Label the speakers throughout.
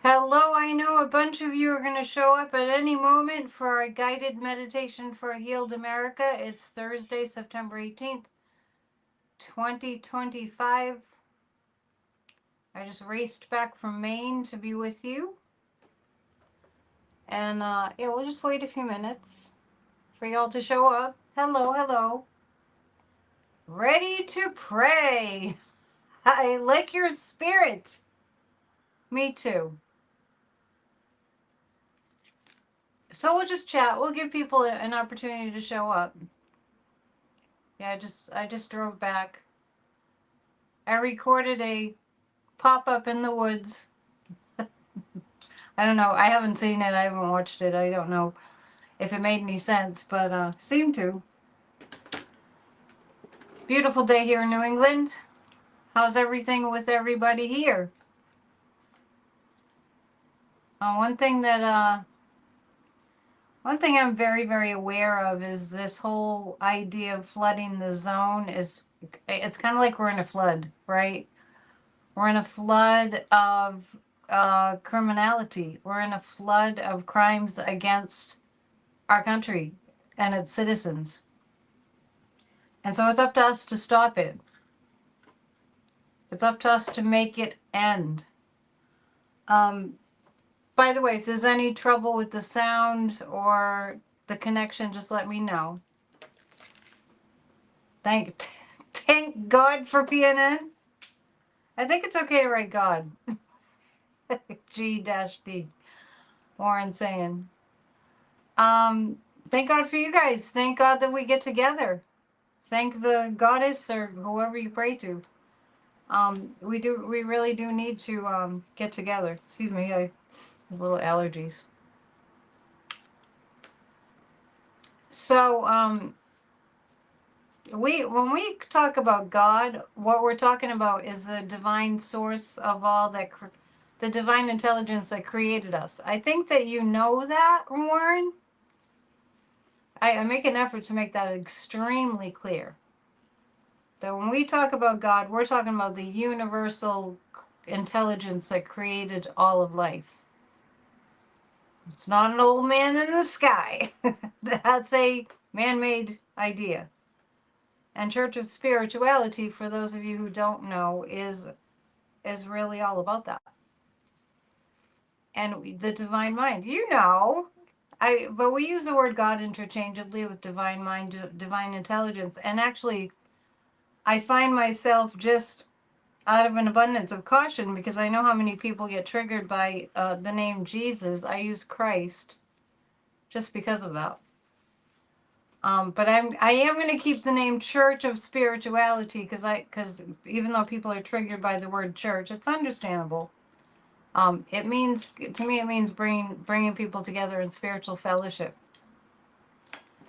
Speaker 1: Hello, I know a bunch of you are going to show up at any moment for our guided meditation for a healed America. It's Thursday, September 18th, 2025. I just raced back from Maine to be with you. And yeah, we'll just wait a few minutes for y'all to show up. Hello, hello. Ready to pray. I like your spirit. Me too. So we'll just chat. We'll give people an opportunity to show up. Yeah, I just drove back. I recorded a pop-up in the woods. I don't know. I haven't seen it. I haven't watched it. I don't know if it made any sense, but seemed to. Beautiful day here in New England. How's everything with everybody here? One thing I'm very, very aware of is this whole idea of flooding the zone it's kind of like we're in a flood, right? We're in a flood of criminality. We're in a flood of crimes against our country and its citizens. And so it's up to us to stop it. It's up to us to make it end. By the way, if there's any trouble with the sound or the connection, just let me know. Thank God for PNN. I think it's okay to write God. G-D. Warren saying. Thank God for you guys. Thank God that we get together. Thank the goddess or whoever you pray to. We really do need to get together. Excuse me, I have little allergies. So when we talk about God, what we're talking about is the divine source of all that, the divine intelligence that created us. I think that you know that, Warren. I make an effort to make that extremely clear. That when we talk about God, we're talking about the universal intelligence that created all of life. It's not an old man in the sky. That's a man-made idea. And Church of Spirituality, for those of you who don't know, is really all about that. And the divine mind, you know. But we use the word God interchangeably with divine mind, divine intelligence. And actually, I find myself just out of an abundance of caution, because I know how many people get triggered by the name Jesus. I use Christ just because of that. But I am going to keep the name Church of Spirituality, because even though people are triggered by the word church, it's understandable. It means, to me, it means bringing people together in spiritual fellowship.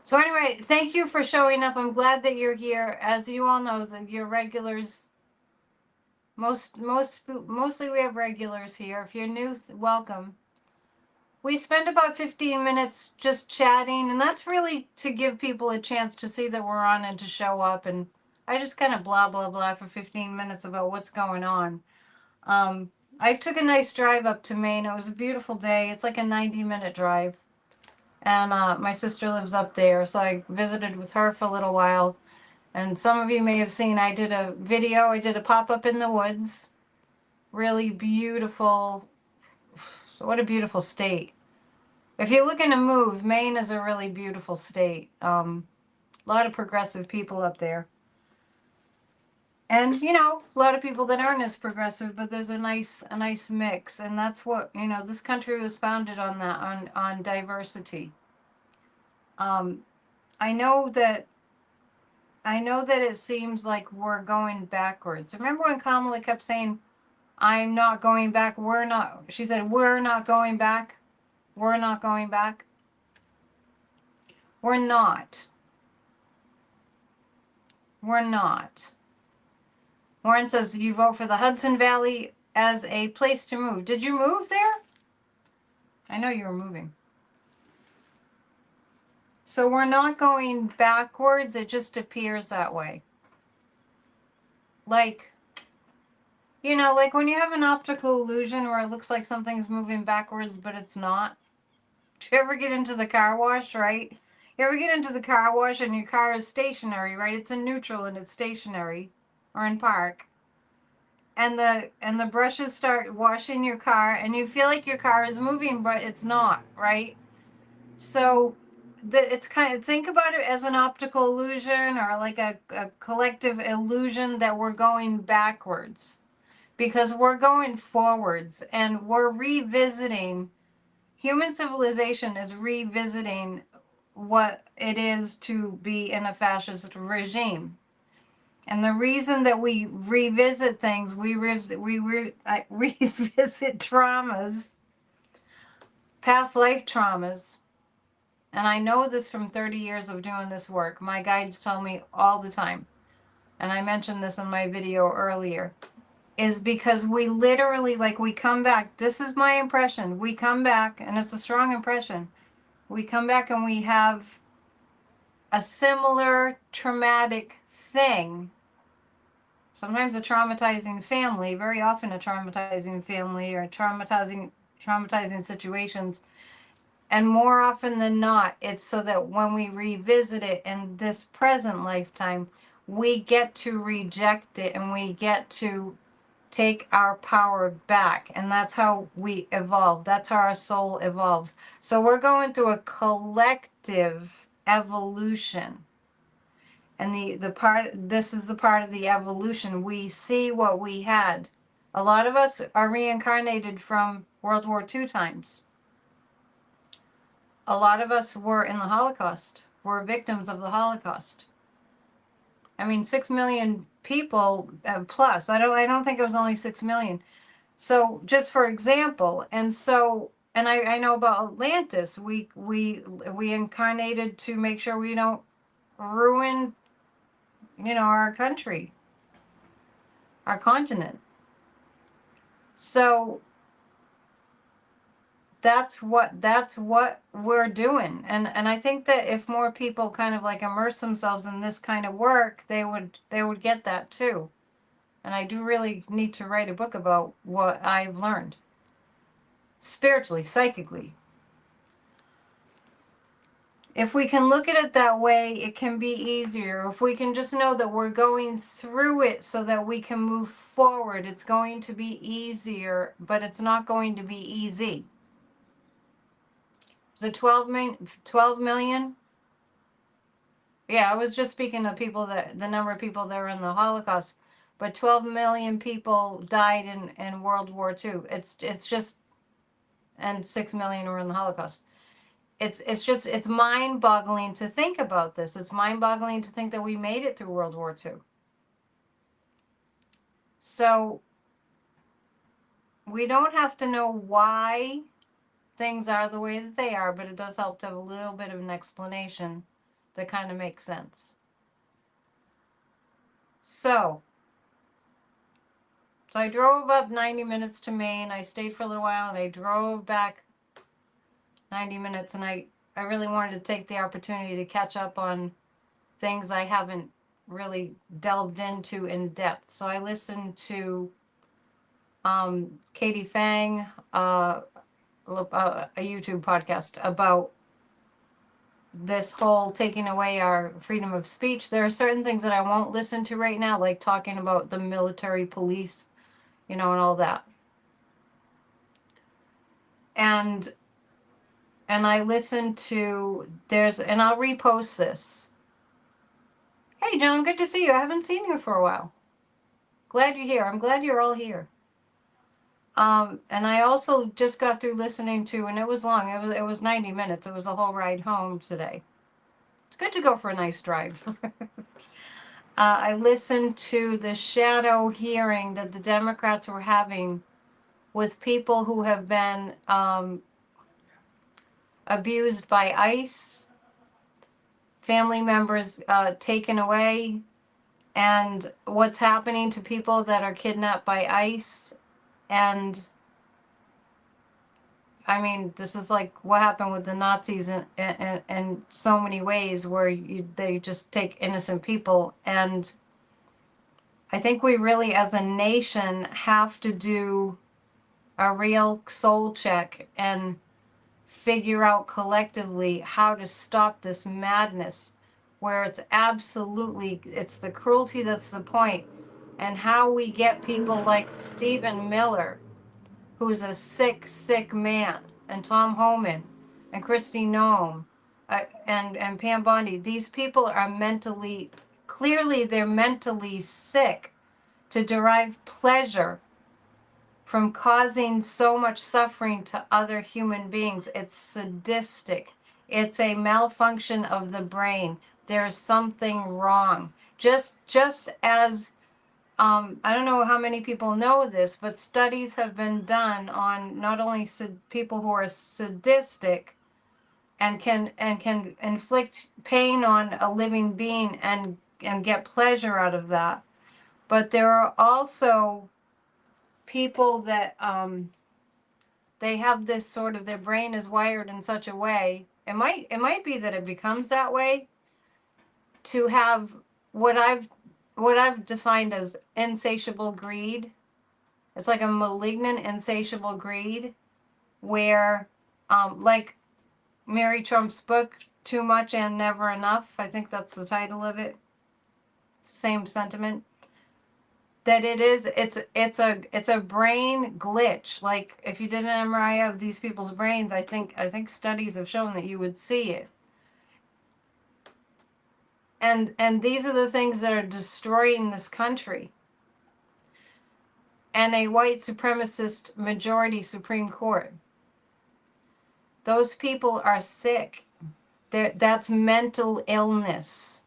Speaker 1: So anyway, thank you for showing up. I'm glad that you're here. As you all know, your regulars, mostly we have regulars here. If you're new, welcome. We spend about 15 minutes just chatting, and that's really to give people a chance to see that we're on and to show up. And I just kind of blah, blah, blah for 15 minutes about what's going on. I took a nice drive up to Maine. It was a beautiful day. It's like a 90-minute drive. And my sister lives up there, so I visited with her for a little while. And some of you may have seen I did a video. I did a pop-up in the woods. Really beautiful. What a beautiful state. If you're looking to move, Maine is a really beautiful state. A lot of progressive people up there. And, you know, a lot of people that aren't as progressive, but there's a nice mix. And that's what, you know, this country was founded on that, on diversity. I know that it seems like we're going backwards. Remember when Kamala kept saying, I'm not going back, she said, we're not going back, we're not going back. We're not. We're not. Warren says you vote for the Hudson Valley as a place to move. Did you move there? I know you were moving. So we're not going backwards. It just appears that way. Like, You know, like when you have an optical illusion where it looks like something's moving backwards, but it's not. Do you ever get into the car wash, right? You ever get into the car wash and your car is stationary, right? It's in neutral and it's stationary, or in park. And the brushes start washing your car and you feel like your car is moving, but it's not, right? So it's kind of, think about it as an optical illusion or like a collective illusion that we're going backwards because we're going forwards and we're revisiting. Human civilization is revisiting what it is to be in a fascist regime. And the reason that we revisit things, revisit traumas, past life traumas. And I know this from 30 years of doing this work. My guides tell me all the time, and I mentioned this in my video earlier, is because we literally, like, we come back. This is my impression. We come back, and it's a strong impression. We come back and we have a similar traumatic thing. Sometimes a traumatizing family, very often a traumatizing family or traumatizing situations. And more often than not, it's so that when we revisit it in this present lifetime, we get to reject it and we get to take our power back. And that's how we evolve. That's how our soul evolves. So we're going through a collective evolution. And this is the part of the evolution. We see what we had. A lot of us are reincarnated from World War II times. A lot of us were in the Holocaust. We're victims of the Holocaust. I mean, 6 million people plus. I don't think it was only 6 million. So just for example, and I know about Atlantis. We incarnated to make sure we don't ruin, our country, our continent. So that's what we're doing. And I think that if more people kind of like immerse themselves in this kind of work, they would get that too. And I do really need to write a book about what I've learned spiritually, psychically. If we can look at it that way, it can be easier. If we can just know that we're going through it so that we can move forward, it's going to be easier, but it's not going to be easy. Is it 12 million? Yeah, I was just speaking to people the number of people that were in the Holocaust, but 12 million people died in World War II. It's just, and 6 million were in the Holocaust. It's mind-boggling to think about this. It's mind-boggling to think that we made it through World War II. So we don't have to know why things are the way that they are, but it does help to have a little bit of an explanation that kind of makes sense. So I drove up 90 minutes to Maine. I stayed for a little while and I drove back 90 minutes, and I really wanted to take the opportunity to catch up on things I haven't really delved into in depth. So I listened to Katie Fang, a YouTube podcast about this whole taking away our freedom of speech. There are certain things that I won't listen to right now, like talking about the military police, and all that. And I listened to, and I'll repost this. Hey, John, good to see you. I haven't seen you for a while. Glad you're here. I'm glad you're all here. And I also just got through listening to, and it was long. It was 90 minutes. It was a whole ride home today. It's good to go for a nice drive. I listened to the shadow hearing that the Democrats were having with people who have been abused by ICE, family members taken away, and what's happening to people that are kidnapped by ICE. And I mean, this is like what happened with the Nazis in so many ways, where they just take innocent people. And I think we really, as a nation, have to do a real soul check and figure out collectively how to stop this madness where it's absolutely, it's the cruelty that's the point, and how we get people like Stephen Miller, who's a sick, sick man, and Tom Homan, and Christy Nome, and Pam Bondi. These people are mentally, clearly they're mentally sick to derive pleasure from causing so much suffering to other human beings. It's sadistic. It's a malfunction of the brain. There's something wrong. Just as I don't know how many people know this, but studies have been done on not only people who are sadistic and can inflict pain on a living being and get pleasure out of that, but there are also people that they have this sort of, their brain is wired in such a way. It might be that it becomes that way to have what I've defined as insatiable greed. It's like a malignant, insatiable greed where, like Mary Trump's book, Too Much and Never Enough, I think that's the title of it. Same sentiment. That it's a brain glitch. Like if you did an MRI of these people's brains, I think studies have shown that you would see it. And these are the things that are destroying this country. And a white supremacist majority Supreme Court. Those people are sick. That's mental illness.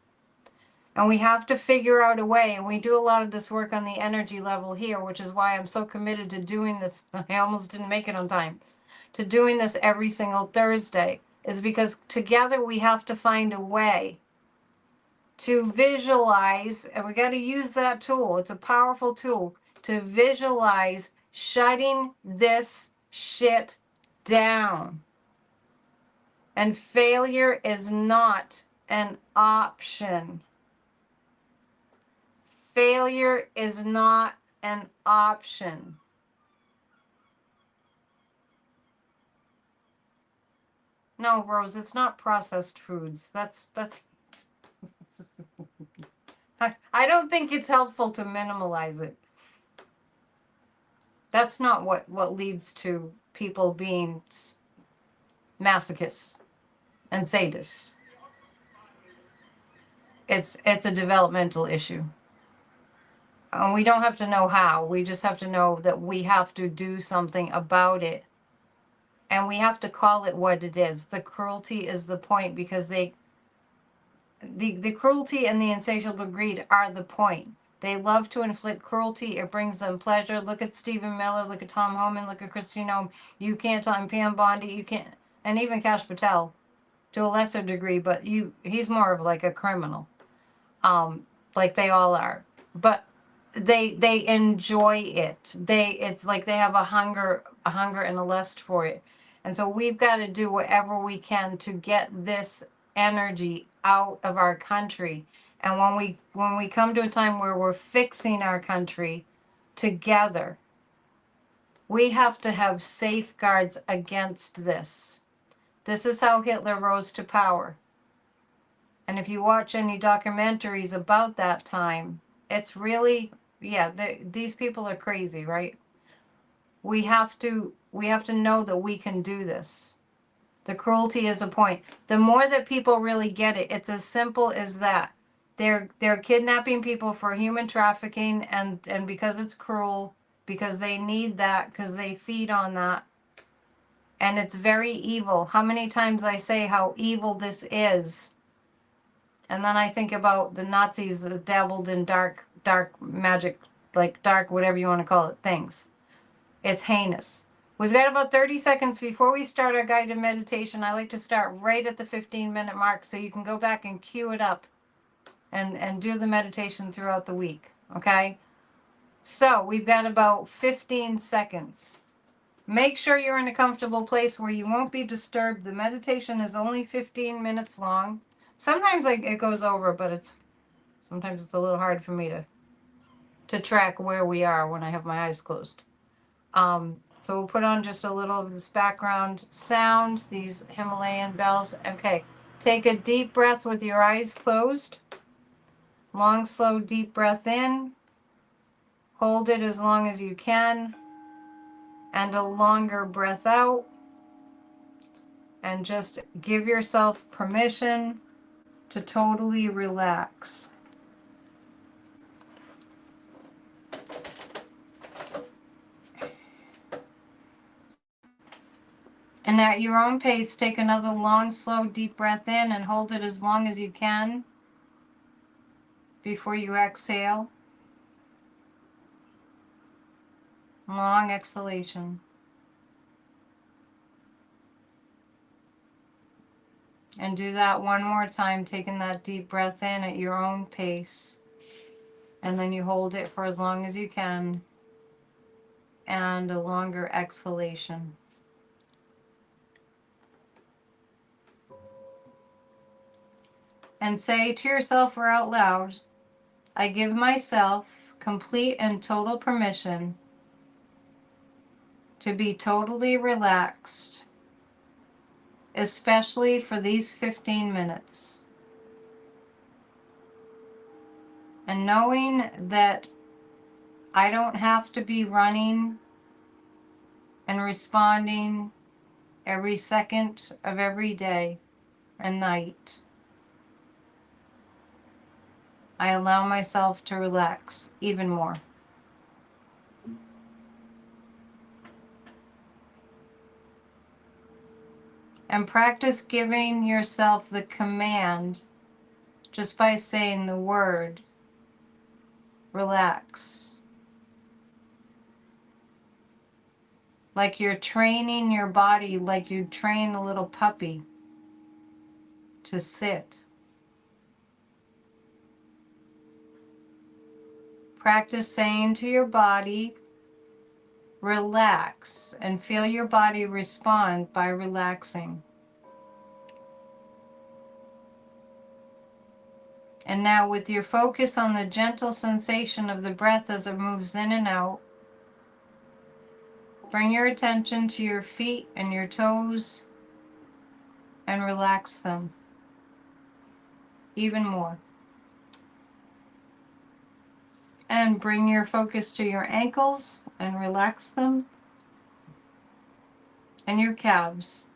Speaker 1: And we have to figure out a way, and we do a lot of this work on the energy level here, which is why I'm so committed to doing this. I almost didn't make it on time. To doing this every single Thursday, is because together we have to find a way to visualize, and we got to use that tool. It's a powerful tool to visualize shutting this shit down. And failure is not an option. Failure is not an option. No, Rose, it's not processed foods. That's I don't think it's helpful to minimalize it. That's not what leads to people being masochists and sadists. It's a developmental issue. And we don't have to know how. We just have to know that we have to do something about it. And we have to call it what it is. The cruelty is the point, because the cruelty and the insatiable greed are the point. They love to inflict cruelty. It brings them pleasure. Look at Stephen Miller. Look at Tom Homan. Look at Christine Nome. You can't tell him. Pam Bondi. You can't. And even Kash Patel to a lesser degree. But he's more of like a criminal. Like they all are. But they enjoy it. It's like they have a hunger and a lust for it. And so we've got to do whatever we can to get this energy out of our country. And when we come to a time where we're fixing our country together, we have to have safeguards against this. This is how Hitler rose to power. And if you watch any documentaries about that time, it's really, yeah, these people are crazy, right? We have to know that we can do this. The cruelty is a point. The more that people really get it, it's as simple as that. They're kidnapping people for human trafficking, and because it's cruel, because they need that, because they feed on that. And it's very evil. How many times I say how evil this is. And then I think about the Nazis that dabbled in dark magic, like dark, whatever you want to call it, things. It's heinous. We've got about 30 seconds before we start our guided meditation. I like to start right at the 15-minute mark so you can go back and cue it up and do the meditation throughout the week, okay? So we've got about 15 seconds. Make sure you're in a comfortable place where you won't be disturbed. The meditation is only 15 minutes long. Sometimes it goes over, but sometimes it's a little hard for me to to track where we are when I have my eyes closed. So we'll put on just a little of this background sound, these Himalayan bells. Okay, take a deep breath with your eyes closed. Long, slow, deep breath in. Hold it as long as you can. And a longer breath out. And just give yourself permission to totally relax. And at your own pace, take another long, slow, deep breath in and hold it as long as you can before you exhale. Long exhalation. And do that one more time, taking that deep breath in at your own pace. And then you hold it for as long as you can. And a longer exhalation. And say to yourself or out loud, I give myself complete and total permission to be totally relaxed, especially for these 15 minutes. And knowing that I don't have to be running and responding every second of every day and night. I allow myself to relax even more. And practice giving yourself the command just by saying the word, relax. Like you're training your body, like you train a little puppy to sit. Practice saying to your body, relax, and feel your body respond by relaxing. And now with your focus on the gentle sensation of the breath as it moves in and out, bring your attention to your feet and your toes and relax them even more. And bring your focus to your ankles and relax them, and your calves.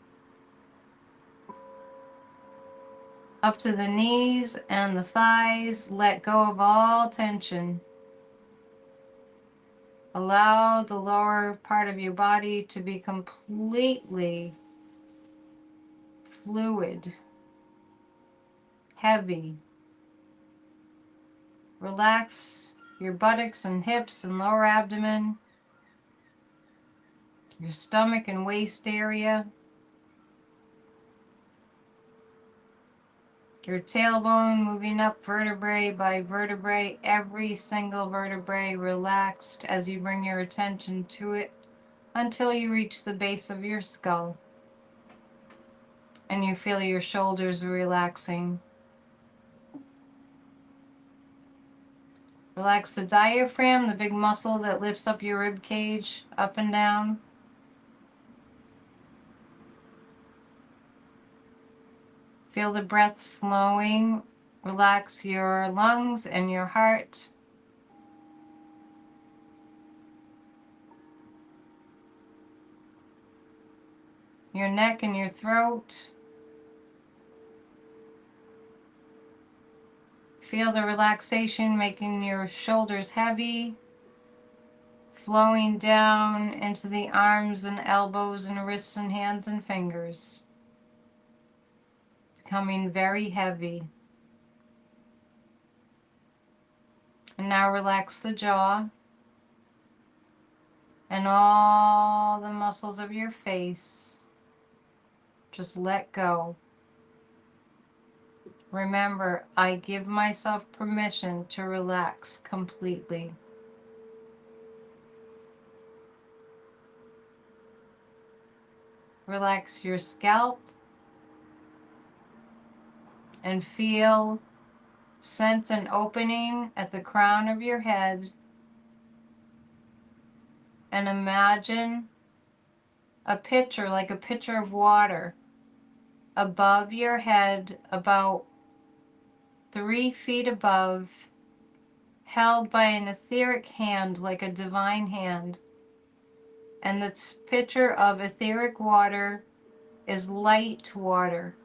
Speaker 1: Up to the knees and the thighs, let go of all tension. Allow the lower part of your body to be completely fluid, heavy. Relax your buttocks and hips and lower abdomen, your stomach and waist area, your tailbone moving up vertebrae by vertebrae, every single vertebrae relaxed as you bring your attention to it until you reach the base of your skull and you feel your shoulders relaxing. Relax the diaphragm, the big muscle that lifts up your rib cage, up and down. Feel the breath slowing. Relax your lungs and your heart. Your neck and your throat. Feel the relaxation making your shoulders heavy, flowing down into the arms and elbows and wrists and hands and fingers, becoming very heavy. And now relax the jaw and all the muscles of your face. Just let go. Remember, I give myself permission to relax completely. Relax your scalp and sense an opening at the crown of your head and imagine a pitcher, like a pitcher of water, above your head, about 3 feet above, held by an etheric hand, like a divine hand. And this pitcher of etheric water is light water.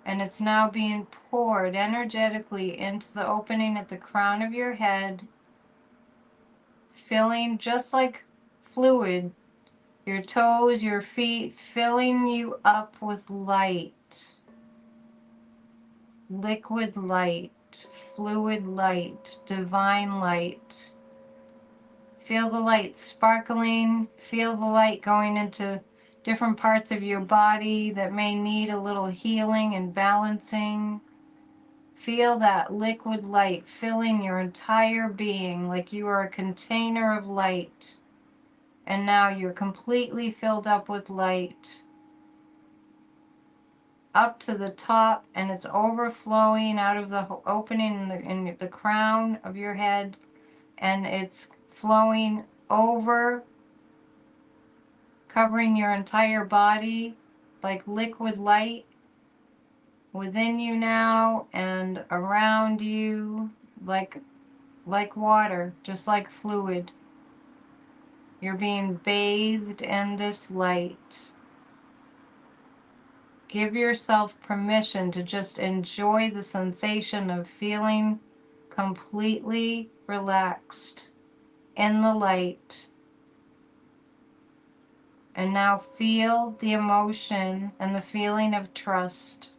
Speaker 1: And it's now being poured energetically into the opening at the crown of your head, filling just like fluid, your toes, your feet, filling you up with light, liquid light, fluid light, divine light. Feel the light sparkling, feel the light going into different parts of your body that may need a little healing and balancing. Feel that liquid light filling your entire being like you are a container of light. And now you're completely filled up with light, up to the top, and it's overflowing out of the opening in the crown of your head, and it's flowing over, covering your entire body like liquid light, within you now and around you, like water, just like fluid. You're being bathed in this light. Give yourself permission to just enjoy the sensation of feeling completely relaxed in the light. And now feel the emotion and the feeling of trust.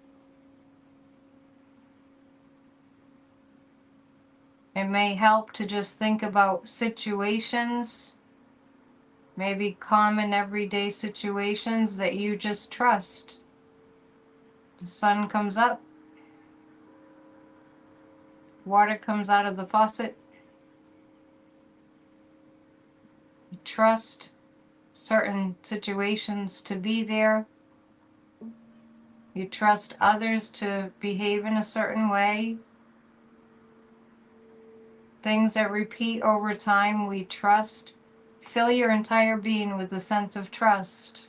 Speaker 1: It may help to just think about situations, maybe common everyday situations that you just trust. The sun comes up, water comes out of the faucet. You trust certain situations to be there. You trust others to behave in a certain way. Things that repeat over time, we trust. Fill your entire being with a sense of trust.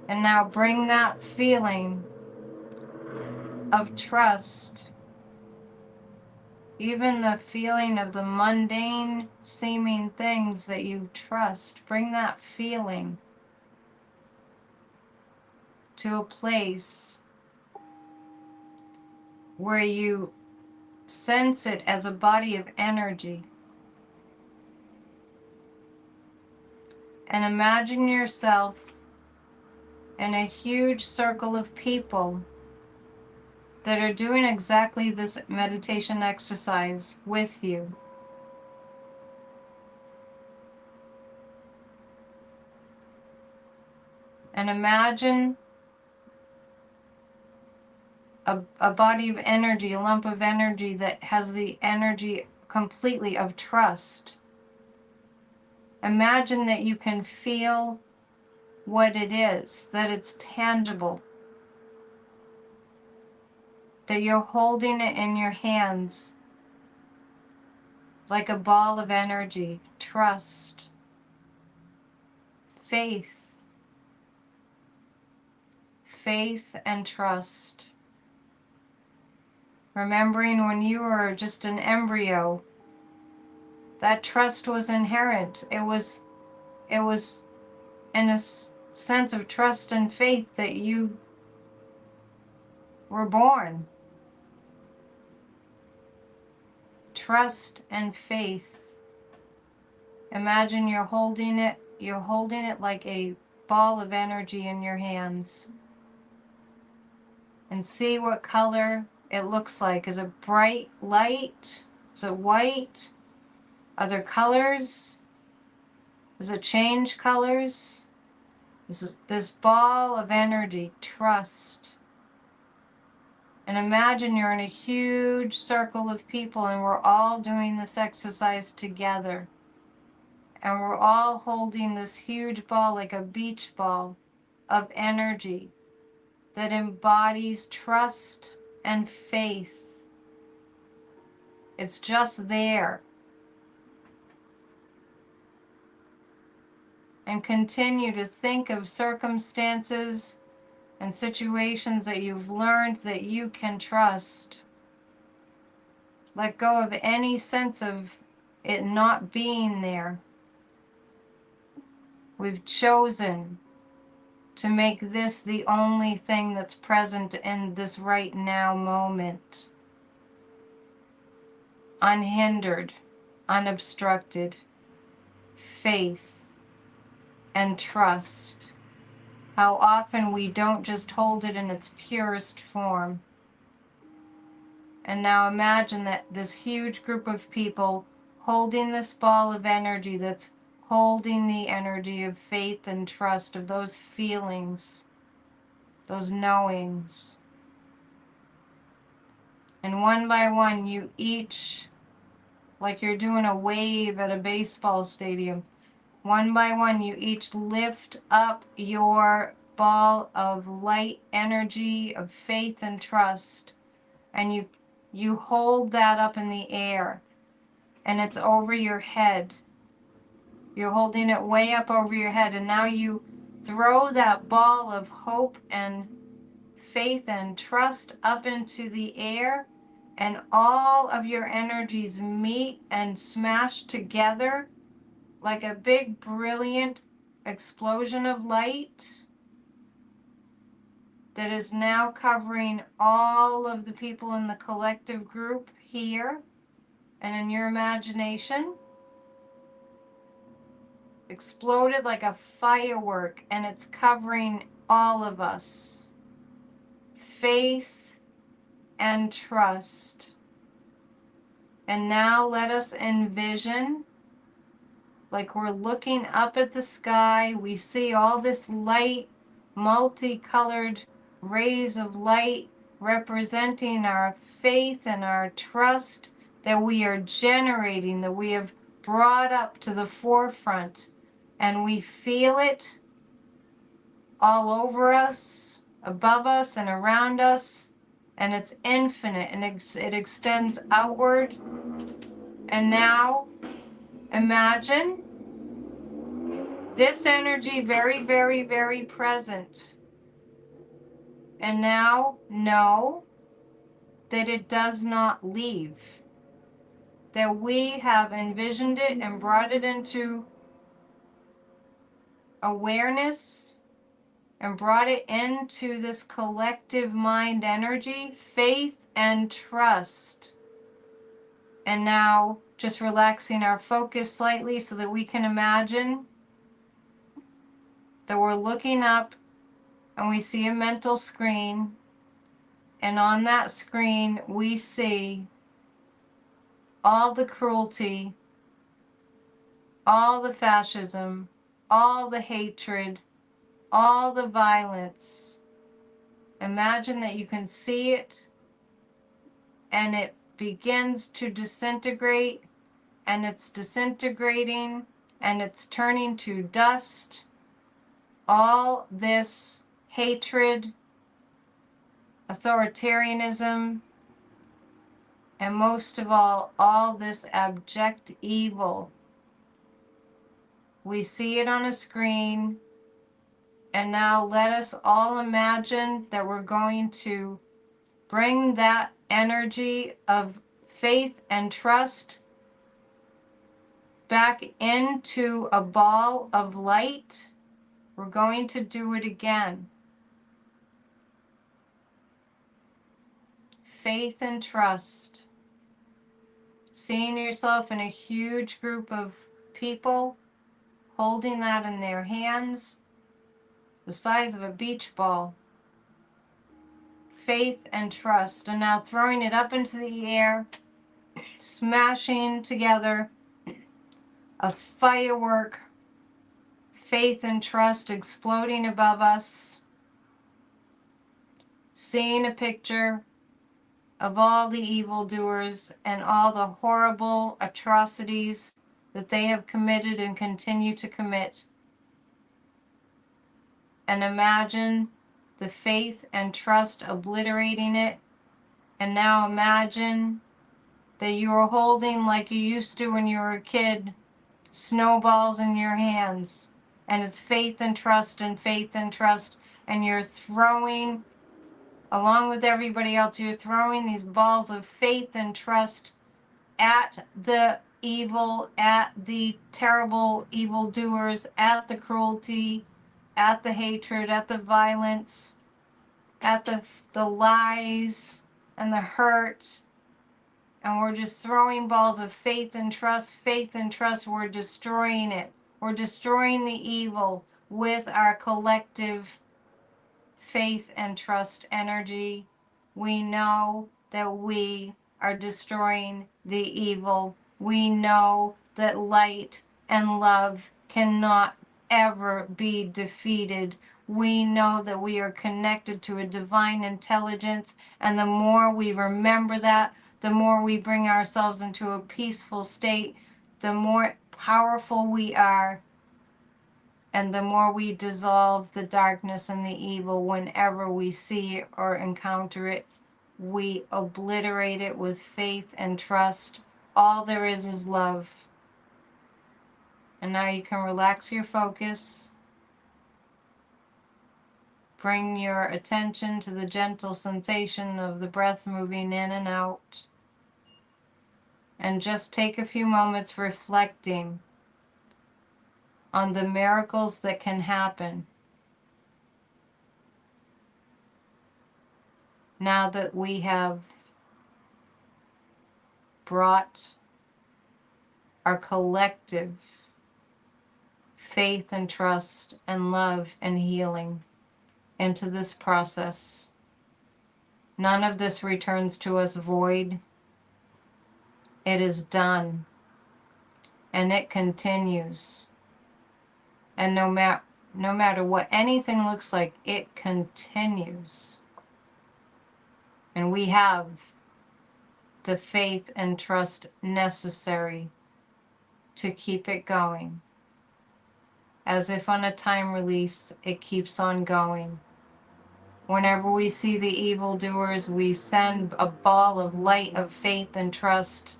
Speaker 1: And now bring that feeling of trust, even the feeling of the mundane seeming things that you trust, bring that feeling to a place where you sense it as a body of energy. And imagine yourself in a huge circle of people that are doing exactly this meditation exercise with you. And imagine a body of energy, a lump of energy that has the energy completely of trust. Imagine that you can feel what it is, that it's tangible, that you're holding it in your hands like a ball of energy. Trust, faith, faith and trust. Remembering when you were just an embryo, that trust was inherent. It was in a sense of trust and faith that you were born. Trust and faith. Imagine you're holding it like a ball of energy in your hands. And see what color it looks like. Is it bright light? Is it white? Are there colors? Does it change colors? Is it this ball of energy, trust? And imagine you're in a huge circle of people and we're all doing this exercise together. And we're all holding this huge ball like a beach ball of energy that embodies trust and faith It's just there. And continue to think of circumstances and situations that you've learned that you can trust. Let go of any sense of it not being there. We've chosen to make this the only thing that's present in this right now moment. Unhindered, unobstructed, faith and trust. How often we don't just hold it in its purest form. And now imagine that this huge group of people holding this ball of energy that's holding the energy of faith and trust, of those feelings, those knowings. And one by one, you each, like you're doing a wave at a baseball stadium, one by one, you each lift up your ball of light energy, of faith and trust, and you hold that up in the air, and it's over your head. You're holding it way up over your head, and now you throw that ball of hope and faith and trust up into the air, and all of your energies meet and smash together like a big, brilliant explosion of light that is now covering all of the people in the collective group here and in your imagination. Exploded like a firework, and it's covering all of us. Faith and trust. And now let us envision, like we're looking up at the sky, we see all this light, multicolored rays of light representing our faith and our trust that we are generating, that we have brought up to the forefront. And we feel it all over us, above us, and around us. And it's infinite, and it extends outward. And now, imagine this energy very, very, very present. And now know that it does not leave. That we have envisioned it and brought it into awareness and brought it into this collective mind energy, faith and trust. And now just relaxing our focus slightly so that we can imagine that we're looking up and we see a mental screen, and on that screen we see all the cruelty, all the fascism, all the hatred, all the violence. Imagine that you can see it, and it begins to disintegrate, and it's disintegrating, and it's turning to dust. All this hatred, authoritarianism, and most of all this abject evil. We see it on a screen, and now let us all imagine that we're going to bring that energy of faith and trust back into a ball of light. We're going to do it again. Faith and trust. Seeing yourself in a huge group of people, holding that in their hands, the size of a beach ball. Faith and trust. And now throwing it up into the air, smashing together a firework. Faith and trust exploding above us. Seeing a picture of all the evildoers and all the horrible atrocities that they have committed and continue to commit. And imagine the faith and trust obliterating it. And now imagine that you are holding like you used to when you were a kid, snowballs in your hands. And it's faith and trust and faith and trust. And you're throwing, along with everybody else, you're throwing these balls of faith and trust at the evil, at the terrible evildoers, at the cruelty, at the hatred, at the violence, at the lies and the hurt. And we're just throwing balls of faith and trust, faith and trust. We're destroying it. We're destroying the evil with our collective faith and trust energy. We know that we are destroying the evil. We know that light and love cannot ever be defeated. We know that we are connected to a divine intelligence, and the more we remember that, the more we bring ourselves into a peaceful state, the more powerful we are, and the more we dissolve the darkness and the evil whenever we see it or encounter it. We obliterate it with faith and trust. All there is love. And now you can relax your focus. Bring your attention to the gentle sensation of the breath moving in and out. And just take a few moments reflecting on the miracles that can happen now that we have brought our collective faith and trust and love and healing into this process. None of this returns to us void. It is done, and it continues. And no matter what anything looks like, it continues. And we have the faith and trust necessary to keep it going. As if on a time release, it keeps on going. Whenever we see the evildoers, we send a ball of light of faith and trust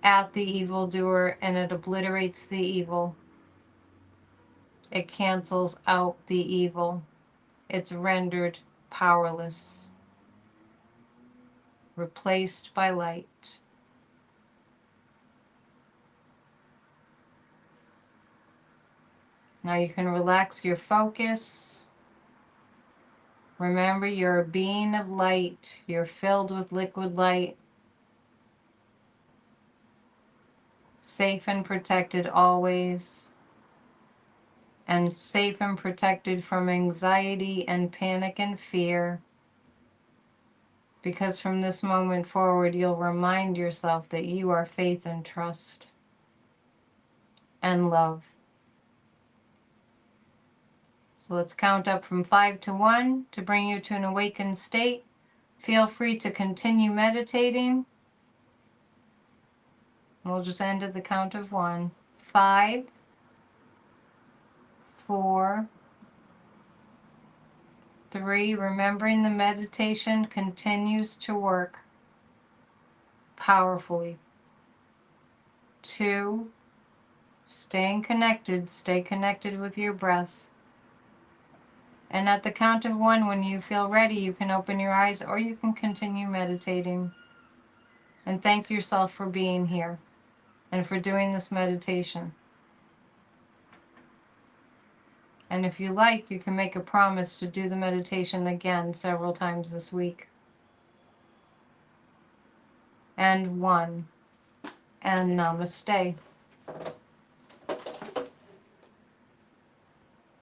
Speaker 1: at the evildoer, and it obliterates the evil. It cancels out the evil. It's rendered powerless, replaced by light. Now you can relax your focus. Remember, you're a being of light. You're filled with liquid light. Safe and protected always. And safe and protected from anxiety and panic and fear. Because from this moment forward, you'll remind yourself that you are faith and trust and love. So let's count up from 5 to 1 to bring you to an awakened state. Feel free to continue meditating. We'll just end at the count of 1. 5, 4, 3. Remembering the meditation continues to work powerfully. 2. Staying connected. Stay connected with your breath. And at the count of 1, when you feel ready, you can open your eyes or you can continue meditating. And thank yourself for being here and for doing this meditation. And if you like, you can make a promise to do the meditation again several times this week. And 1. And namaste.